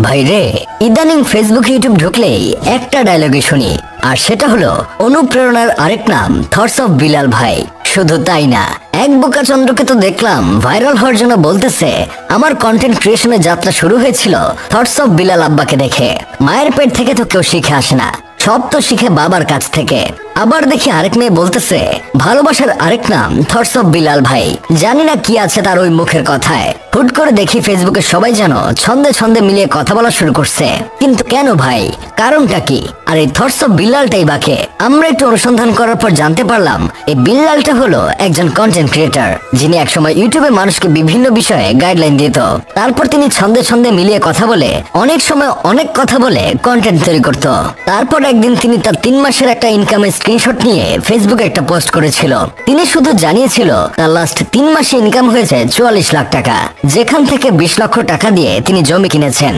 ভাইরে, ইদানিং Facebook YouTube ঢুকলেই একটা ডায়লগে শুনি, আর সেটা হলো অনুপ্রেরণার আরেক নাম থটস অফ বিলাল ভাই। শুধু তাই না, এক বোকা চন্দ্রকে তো দেখলাম ভাইরাল হওয়ার জন্য বলতেছে আমার কন্টেন্ট ক্রিয়েশনের যাত্রা শুরু হয়েছিল থটস অফ বিলাল আব্বাকে দেখে। মায়ের পেট থেকে তো কেউ শিখে আসে না, সব তো শিখে বাবার কাছ থেকে। আবার দেখি আরেক মেয়ে বলতেছে ভালোবাসার আরেক নাম থটস অফ বিলাল ভাই। জানি না কি আছে তার ওই মুখের কথায়। হুট করে দেখি ফেসবুকে সবাই যেন ছন্দে ছন্দে মিলিয়ে কথা বলা শুরু করছে, কিন্তু কেন ভাই, কারণটা কি? আর এই থটস অফ বিল্লালটাই বাকে। আমরা একটু অনুসন্ধান করার পর জানতে পারলাম এই বিল্লালটা হলো একজন কন্টেন্ট ক্রিয়েটর, যিনি একসময় ইউটিউবে মানুষকে বিভিন্ন বিষয়ে গাইডলাইন দিত। তারপর তিনি ছন্দে ছন্দে মিলিয়ে কথা বলে অনেক সময় অনেক কথা বলে কন্টেন্ট তৈরি করত। তারপর একদিন তিনি তার 3 মাসের একটা ইনকামের স্ক্রিনশট নিয়ে ফেসবুকে একটা পোস্ট করেছিল। তিনি শুধু জানিয়েছিল তার লাস্ট 3 মাসে ইনকাম হয়েছে 44 লাখ টাকা, যেখান থেকে 20 লক্ষ টাকা দিয়ে তিনি জমি কিনেছেন।